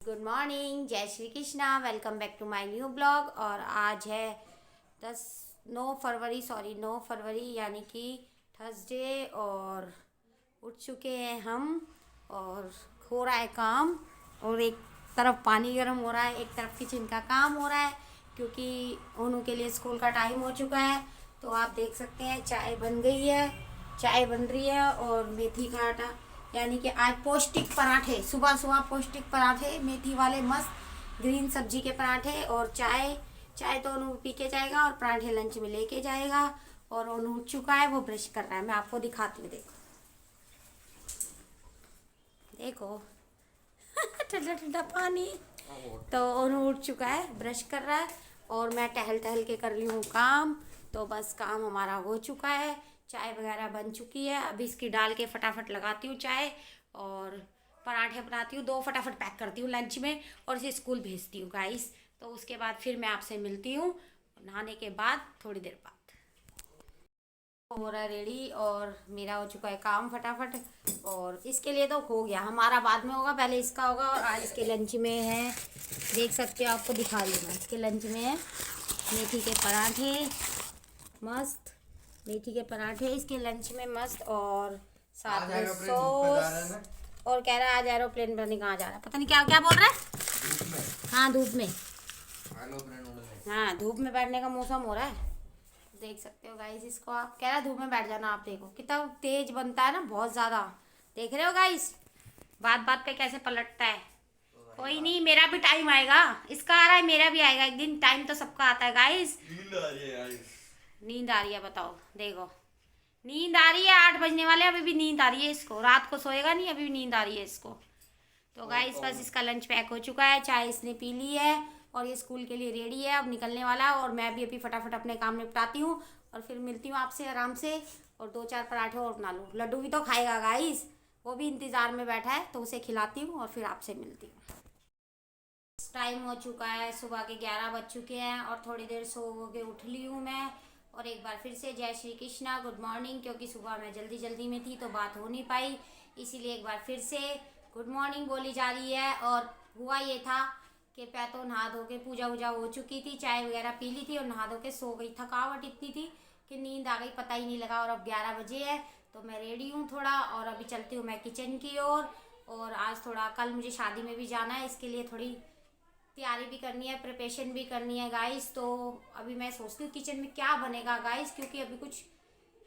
Good morning, जय Shri Krishna. Welcome back to my new blog. और आज है 9 फरवरी यानी कि थर्सडे। और उठ चुके हैं हम और हो रहा है काम। और एक तरफ पानी गर्म हो रहा है, एक तरफ किचन का काम हो रहा है, क्योंकि उन्हों के लिए स्कूल का टाइम हो चुका है। तो आप देख सकते हैं चाय बन गई है, चाय बन रही है। और मेथी का आटा यानी कि आज पौष्टिक पराठे, सुबह सुबह पौष्टिक पराठे मेथी वाले मस्त ग्रीन सब्जी के पराठे। और चाय चाय तो उन्होंने पी के जाएगा और पराठे लंच में लेके जाएगा। और उन्होंने उठ चुका है, वो ब्रश कर रहा है। मैं आपको दिखाती हूँ, देखो देखो ठंडा ठंडा पानी। तो उन्होंने उठ चुका है, ब्रश कर रहा है और मैं टहल टहल के कर रही हूँ काम। तो बस काम हमारा हो चुका है, चाय वगैरह बन चुकी है। अभी इसकी डाल के फटाफट लगाती हूँ चाय और पराठे बनाती हूँ, 2 फटाफट पैक करती हूँ लंच में और इसे स्कूल भेजती हूँ गाइस। तो उसके बाद फिर मैं आपसे मिलती हूँ नहाने के बाद, थोड़ी देर बाद। हो रहा है रेडी और मेरा हो चुका है काम फटाफट। और इसके लिए तो हो गया, हमारा बाद में होगा, पहले इसका होगा। और आज इसके लंच में है, देख सकते हो, आपको दिखा दूँगा। इसके लंच में है मेथी के पराठे, मस्त मेथी के पराठे इसके लंच में मस्त। और साथ में सॉस। और कह रहा है आज एरोप्लेन पता नहीं कहाँ जा रहा है, पता नहीं क्या क्या बोल रहा है। हाँ धूप में, हाँ धूप में बैठने का मौसम हो रहा है। देख सकते हो गाइस, इसको आप कह रहा धूप में बैठ जाना। आप देखो कितना तेज बनता है ना, बहुत ज़्यादा। देख रहे हो गाइस, बात बात पे कैसे पलटता है। कोई नहीं, मेरा भी टाइम आएगा। इसका आ रहा है, मेरा भी आएगा एक दिन। टाइम तो सबका आता है गाइस। नींद आ रही है, बताओ, देखो नींद आ रही है। 8 बजने वाले, अभी भी नींद आ रही है इसको। रात को सोएगा नहीं, अभी भी नींद आ रही है इसको। तो गाइस बस इसका लंच पैक हो चुका है, चाय इसने पी ली है और ये स्कूल के लिए रेडी है, अब निकलने वाला है। और मैं भी अभी फटाफट अपने काम निपटाती हूँ और फिर मिलती हूँ आपसे आराम से। और 2-4 पराठे और बना लूँ। लड्डू भी तो खाएगा गाइस, वो भी इंतज़ार में बैठा है, तो उसे खिलाती हूँ और फिर आपसे मिलती हूँ। टाइम हो चुका है, सुबह के 11 बज चुके हैं और थोड़ी देर सो के उठ ली हूँ मैं। और एक बार फिर से जय श्री कृष्णा, गुड मॉर्निंग। क्योंकि सुबह मैं जल्दी जल्दी में थी तो बात हो नहीं पाई, इसीलिए एक बार फिर से गुड मॉर्निंग बोली जा रही है। और हुआ ये था कि मैं तो नहा धो के पूजा वूजा हो चुकी थी, चाय वगैरह पी ली थी और नहा धो के सो गई। थकावट इतनी थी कि नींद आ गई, पता ही नहीं लगा। और अब 11 बजे है तो मैं रेडी हूँ थोड़ा, और अभी चलती हूँ मैं किचन की ओर। और आज थोड़ा, कल मुझे शादी में भी जाना है, इसके लिए थोड़ी तैयारी भी करनी है, प्रिपरेशन भी करनी है गाइस। तो अभी मैं सोचती हूँ किचन में क्या बनेगा गाइस, क्योंकि अभी कुछ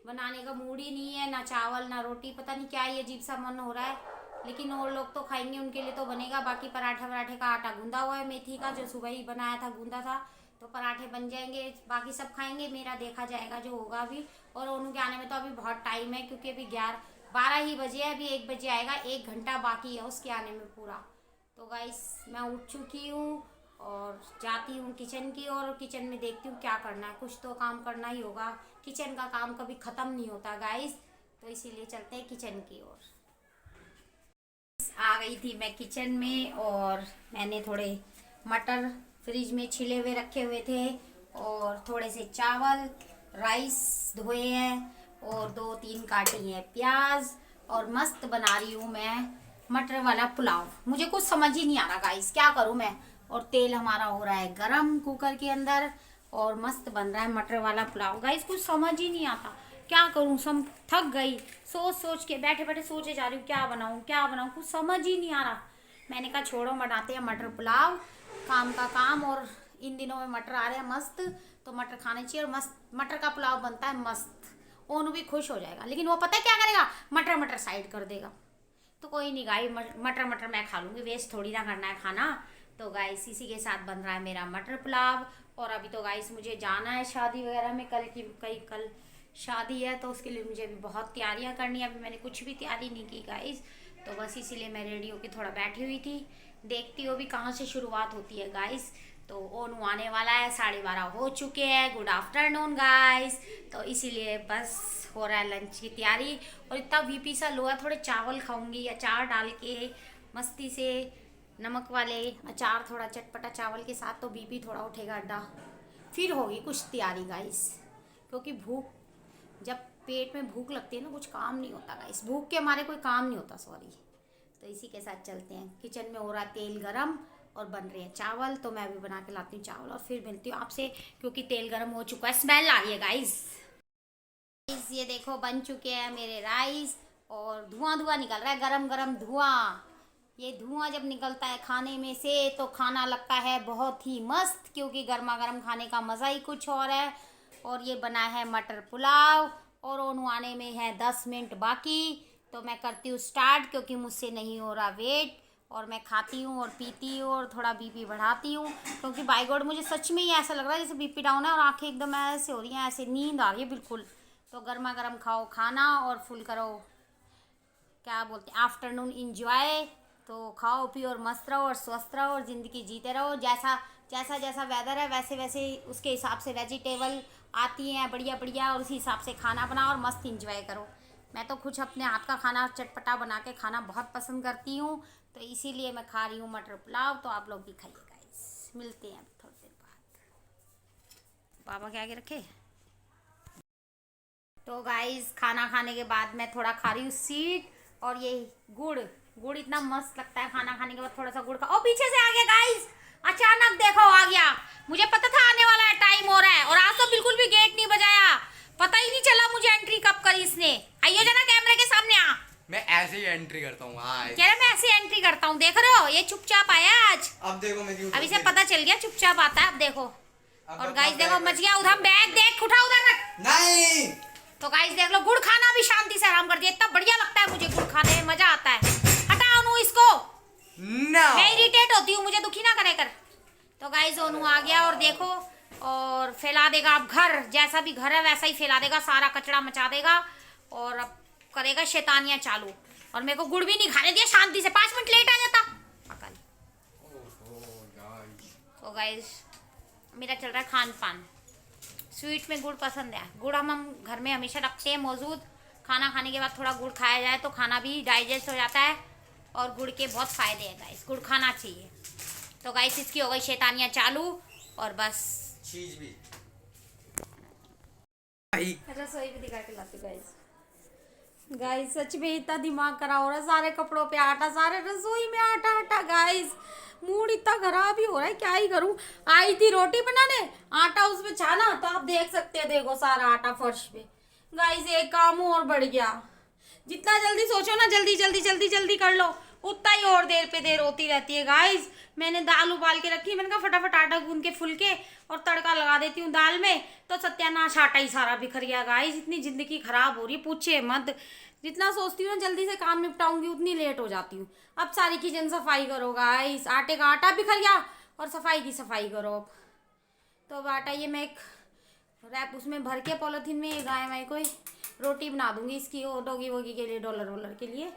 बनाने का मूड ही नहीं है, ना चावल ना रोटी, पता नहीं क्या ही अजीब सा मन हो रहा है। लेकिन और लोग तो खाएंगे, उनके लिए तो बनेगा। बाकी पराठे वराठे का आटा गूंदा हुआ है मेथी का, जो सुबह ही बनाया था, गूंदा था। तो पराठे बन जाएंगे, बाकी सब खाएंगे, मेरा देखा जाएगा जो होगा अभी। और उनके आने में तो अभी बहुत टाइम है, क्योंकि अभी 12 ही बजे है, अभी 1 बजे आएगा, 1 घंटा बाकी है उसके आने में पूरा। तो गाइस मैं उठ चुकी हूँ और जाती हूँ किचन की ओर। और किचन में देखती हूँ क्या करना है, कुछ तो काम करना ही होगा। किचन का काम कभी ख़त्म नहीं होता गाइस, तो इसीलिए चलते हैं किचन की ओर। आ गई थी मैं किचन में और मैंने थोड़े मटर फ्रिज में छिले हुए रखे हुए थे और थोड़े से चावल राइस धोए हैं और 2-3 काटी हैं प्याज। और मस्त बना रही हूँ मैं मटर वाला पुलाव। मुझे कुछ समझ ही नहीं आ रहा गाइस, क्या करूँ मैं। और तेल हमारा हो रहा है गरम कुकर के अंदर और मस्त बन रहा है मटर वाला पुलाव गाइस। कुछ समझ ही नहीं आता क्या करूँ, सब थक गई। सोच सोच के बैठे बैठे सोचे जा रही हूँ क्या बनाऊँ क्या बनाऊँ, कुछ समझ ही नहीं आ रहा। मैंने कहा छोड़ो, बनाते हैं मटर पुलाव, काम का काम। और इन दिनों में मटर आ रहे हैं मस्त, तो मटर खाने चाहिए और मस्त मटर का पुलाव बनता है मस्त। ओनू भी खुश हो जाएगा, लेकिन वो पता है क्या करेगा, मटर मटर साइड कर देगा। तो कोई नहीं गाई, मटर मटर मैं खा लूँगी, वेस्ट थोड़ी ना करना है खाना। तो गाइस इसी के साथ बन रहा है मेरा मटर पुलाव। और अभी तो गाइस मुझे जाना है शादी वगैरह में, कल शादी है, तो उसके लिए मुझे अभी बहुत तैयारियां करनी है। अभी मैंने कुछ भी तैयारी नहीं की गाइस, तो बस इसीलिए मैं रेडी होकर थोड़ा बैठी हुई थी। देखती हो भी कहाँ से शुरुआत होती है गाइस। तो ओनू आने वाला है, 12:30 हो चुके हैं। Good afternoon guys. तो इसीलिए बस हो रहा है लंच की तैयारी। और इतना बीपी सा लो है, थोड़े चावल खाऊंगी अचार डाल के मस्ती से, नमक वाले अचार, थोड़ा चटपटा चावल के साथ, तो बीपी थोड़ा उठेगा अड्डा। फिर होगी कुछ तैयारी गाइस, क्योंकि भूख, जब पेट में भूख लगती है ना, कुछ काम नहीं होता गाइस। भूख के हमारे कोई काम नहीं होता, सॉरी। तो इसी के साथ चलते हैं। किचन में हो रहा तेल गरम और बन रहे हैं चावल, तो मैं अभी बना के लाती हूँ चावल और फिर मिलती हूँ आपसे, क्योंकि तेल गरम हो चुका है। स्मेल आ रही है गाइस। ये देखो बन चुके हैं मेरे राइस और धुआं धुआं निकल रहा है, गरम गरम धुआं। ये धुआं जब निकलता है खाने में से तो खाना लगता है बहुत ही मस्त, क्योंकि गर्मा गर्म खाने का मज़ा ही कुछ और है। और ये बना है मटर पुलाव और ओनू आने में है 10 मिनट बाकी, तो मैं करती हूँ स्टार्ट, क्योंकि मुझसे नहीं हो रहा वेट। और मैं खाती हूँ और पीती हूँ और थोड़ा बीपी बढ़ाती हूँ, क्योंकि बाय गॉड मुझे सच में ही ऐसा लग रहा है जैसे बीपी डाउन है और आंखें एकदम ऐसे हो रही हैं, ऐसे नींद आ रही है बिल्कुल। तो गर्मा गर्म खाओ खाना और फुल करो, क्या बोलते हैं, आफ्टरनून इंजॉय। तो खाओ पियो और मस्त रहो और स्वस्थ रहो और ज़िंदगी जीते रहो। जैसा जैसा जैसा वेदर है वैसे वैसे उसके हिसाब से वेजिटेबल आती हैं बढ़िया बढ़िया, और उसी हिसाब से खाना बनाओ और मस्त इंजॉय करो। मैं तो कुछ अपने हाथ का खाना चटपटा बना के खाना बहुत पसंद करती हूँ, तो इसीलिए मैं खा रही हूँ मटर पुलाव। तो आप लोग भी खाइए गाइस। मिलते हैं थोड़ी देर बाद। पापा के आगे रखे। तो गाइस खाना खाने के बाद मैं थोड़ा खा रही हूँ स्वीट, और ये गुड़ गुड़ इतना मस्त लगता है खाना खाने के बाद थोड़ा सा गुड़ खा। ओ पीछे से आ गया गाइस, अचानक देखो आ गया। मुझे पता था आने वाला है, टाइम हो रहा है, और आज तो बिल्कुल भी गेट नहीं बजाया, पता ही नहीं चला मुझे एंट्री कब करी इसने। आइयो जना कैमरे के सामने आ। मैं ऐसे ही एंट्री करता हूँ। क्या मैं ऐसे एंट्री करता हूँ, देख रहे हो, ये चुपचाप आया आज। अब देखो मैं क्यों, अब इसे पता चल गया चुपचाप आता है, अब देखो। और गाइस देखो मच गया उधर, बैग देख उठा उधर रख। नहीं तो गाइस देख लो, गुड़ खाना भी शांति से आराम कर दिया, इतना बढ़िया लगता है मुझे गुड़ खाने में, मजा आता है। हटाओ नू इसको, मैं इरिटेट होती हूँ, मुझे दुखी ना करे कर। तो गाइस ओनू आ गया और देखो, और फैला देगा अब घर, जैसा भी घर है वैसा ही फैला देगा, सारा कचरा मचा देगा और अब करेगा शैतानियां चालू। और मेरे को गुड़ भी नहीं खाने दिया शांति से, 5 मिनट लेट आ जाता अकल। तो गाइस मेरा चल रहा है खान पान, स्वीट में गुड़ पसंद है। गुड़ हम घर में हमेशा रखते हैं मौजूद, खाना खाने के बाद थोड़ा गुड़ खाया जाए तो खाना भी डाइजेस्ट हो जाता है, और गुड़ के बहुत फ़ायदे हैं गाइस, गुड़ खाना चाहिए। तो गाइस इसकी हो गई शैतानियाँ चालू, और बस चीज भी रसोई भी दिखा के लाती गाइस। गाइस सच में इतना दिमाग खराब हो रहा है, सारे कपड़ों पे आटा, सारे रसोई में आटा आटा। गाइस मूड इतना खराब ही हो रहा है, क्या ही करूं। आई थी रोटी बनाने, आटा उसमें छाना, तो आप देख सकते हैं, देखो सारा आटा फर्श पे। गाइस एक काम और बढ़ गया, जितना जल्दी सोचो ना जल्दी जल्दी जल्दी जल्दी कर लो, उतना ही और देर पे देर होती रहती है। गाइस मैंने दाल उबाल के रखी, मैंने कहा फटाफट आटा गूंद के फुलके और तड़का लगा देती हूँ दाल में, तो सत्यानाश आटा ही सारा बिखर गया। गाइस इतनी जिंदगी खराब हो रही है, पूछे मत। जितना सोचती हूँ ना जल्दी से काम निपटाऊंगी, उतनी लेट हो जाती हूँ। अब सारी किचन सफाई करो गाइस, आटे का आटा बिखर गया और सफाई की सफाई करो। तो अब आटा ये मैं एक रैप उसमें भर के पॉलीथीन में गाय माई को रोटी बना दूंगी इसकी, डोगी वोगी के लिए, डॉलर वॉलर के लिए।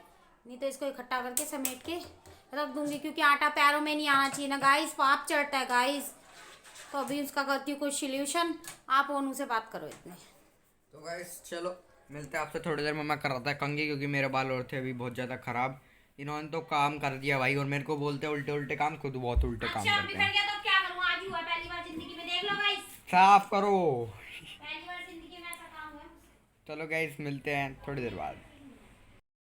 नहीं तो इसको इकट्ठा करके समेट के रख दूंगी, क्योंकि आटा पैरों में नहीं आना चाहिए ना गाइस, पाप चढ़ता है गाइस। तो अभी उसका करती हूँ कोई सोल्यूशन, आप ओनू से बात करो इतने। तो गाइस चलो मिलते हैं आपसे थोड़ी देर में। मैं कर रहा था कंघी, क्योंकि मेरे बाल और थे अभी बहुत ज़्यादा ख़राब। इन्होंने तो काम कर दिया भाई, और मेरे को बोलते हैं उल्टे उल्टे काम, खुद बहुत उल्टे काम अच्छा करते बिखर हैं। गया तो क्या करूँ, आज ही हुआ पहली बार जिंदगी में, देख लो गाइस, साफ करो। पहली बार जिंदगी में ऐसा काम हुआ। चलो गाइस मिलते हैं थोड़ी देर बाद।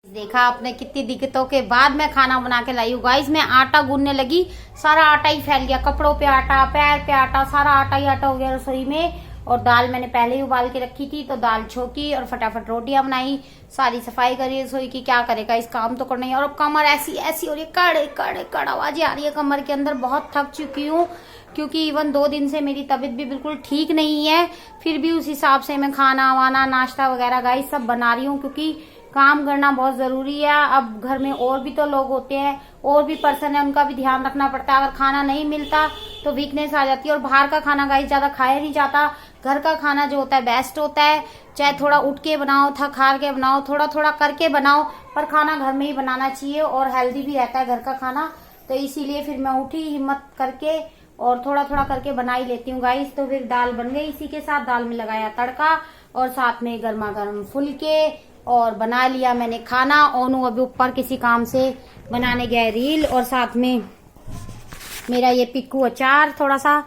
देखा आपने कितनी दिक्कतों के बाद मैं खाना बना के लाई हूँ गाइस। मैं आटा गूंदने लगी, सारा आटा ही फैल गया, कपड़ों पे आटा, पैर पे आटा, सारा आटा ही आटा हो गया रसोई में। और दाल मैंने पहले ही उबाल के रखी थी, तो दाल छोकी और फटाफट रोटियां बनाई, सारी सफाई करी रसोई की। क्या करेगा, इस काम तो करना ही। और अब कमर ऐसी ऐसी हो रही है, कड़ कड़ कड़ आवाजें आ रही है कमर के अंदर। बहुत थक चुकी हूँ, क्योंकि इवन 2 दिन से मेरी तबीयत भी बिल्कुल ठीक नहीं है, फिर भी उस हिसाब से मैं खाना वाना नाश्ता वगैरह गाइस सब बना रही हूँ, क्योंकि काम करना बहुत जरूरी है। अब घर में और भी तो लोग होते हैं, और भी पर्सन है, उनका भी ध्यान रखना पड़ता है। अगर खाना नहीं मिलता तो वीकनेस आ जाती है, और बाहर का खाना गाइस ज्यादा खाया नहीं जाता। घर का खाना जो होता है बेस्ट होता है, चाहे थोड़ा उठ के बनाओ, थक हार के बनाओ, थोड़ा थोड़ा करके बनाओ, पर खाना घर में ही बनाना चाहिए, और हेल्दी भी रहता है घर का खाना। तो इसीलिए फिर मैं उठी हिम्मत करके और थोड़ा थोड़ा करके बना ही लेती हूँ गाइस। तो फिर दाल बन गई, इसी के साथ दाल में लगाया तड़का, और साथ में गर्मा गर्म फुलके, और बना लिया मैंने खाना। ओनू अभी ऊपर किसी काम से बनाने गया रील, और साथ में मेरा ये पिक्कू अचार, थोड़ा सा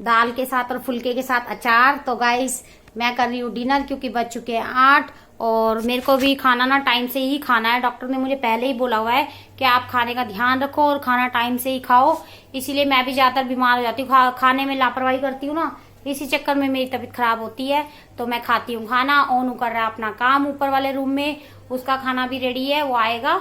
दाल के साथ और फुलके के साथ अचार। तो गाइस मैं कर रही हूँ डिनर, क्योंकि बज चुके हैं 8, और मेरे को भी खाना ना टाइम से ही खाना है। डॉक्टर ने मुझे पहले ही बोला हुआ है कि आप खाने का ध्यान रखो और खाना टाइम से ही खाओ। इसीलिए मैं भी ज़्यादातर बीमार हो जाती हूँ, खाने में लापरवाही करती हूँ ना, इसी चक्कर में मेरी तबीयत खराब होती है। तो मैं खाती हूँ खाना। ओनू कर रहा है अपना काम ऊपर वाले रूम में, उसका खाना भी रेडी है, वो आएगा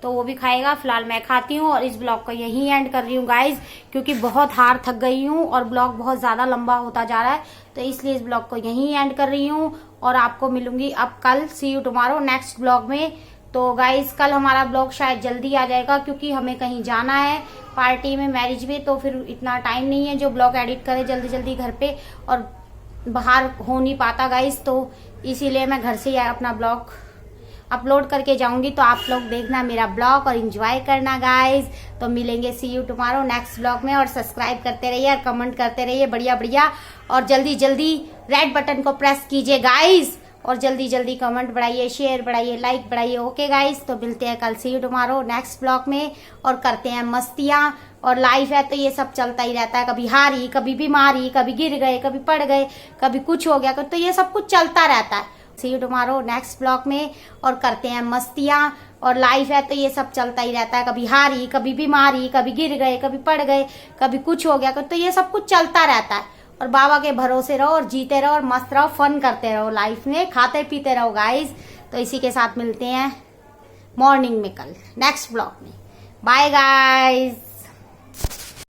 तो वो भी खाएगा। फिलहाल मैं खाती हूँ और इस ब्लॉग को यहीं एंड कर रही हूँ गाइज, क्योंकि बहुत हार थक गई हूँ और ब्लॉग बहुत ज़्यादा लंबा होता जा रहा है, तो इसलिए इस ब्लॉग को यहीं एंड कर रही हूँ। और आपको मिलूंगी अब कल, सी यू टुमारो नेक्स्ट ब्लॉग में। तो गाइज कल हमारा ब्लॉग शायद जल्दी आ जाएगा, क्योंकि हमें कहीं जाना है पार्टी में, मैरिज में, तो फिर इतना टाइम नहीं है जो ब्लॉग एडिट करे जल्दी जल्दी घर पे, और बाहर हो नहीं पाता गाइज, तो इसीलिए मैं घर से ही अपना ब्लॉग अपलोड करके जाऊंगी। तो आप लोग देखना मेरा ब्लॉग और एंजॉय करना गाइज। तो मिलेंगे सी यू टुमारो नेक्स्ट ब्लॉग में, और सब्सक्राइब करते रहिए और कमेंट करते रहिए बढ़िया बढ़िया, और जल्दी जल्दी रेड बटन को प्रेस कीजिए गाइज, और जल्दी जल्दी कमेंट बढ़ाइए, शेयर बढ़ाइए, लाइक बढ़ाइए। ओके गाइज, तो मिलते हैं कल सी यू टुमारो नेक्स्ट ब्लॉग में, और करते हैं मस्तियाँ। और लाइफ है तो ये सब चलता ही रहता है, कभी हारी, कभी बीमारी, कभी गिर गए, कभी पड़ गए, कभी कुछ हो गया, तो ये सब कुछ चलता रहता है। सी यू टुमारो नेक्स्ट ब्लॉग में, और करते हैं मस्तियाँ। और लाइफ है तो ये सब चलता ही रहता है, कभी हारी, कभी बीमारी, कभी गिर गए, कभी पड़ गए, कभी कुछ हो गया, तो ये सब कुछ चलता रहता है। और बाबा के भरोसे रहो और जीते रहो और मस्त रहो, फन करते रहो लाइफ में, खाते पीते रहो गाइज। तो इसी के साथ मिलते हैं मॉर्निंग में कल नेक्स्ट ब्लॉग में। Bye guys.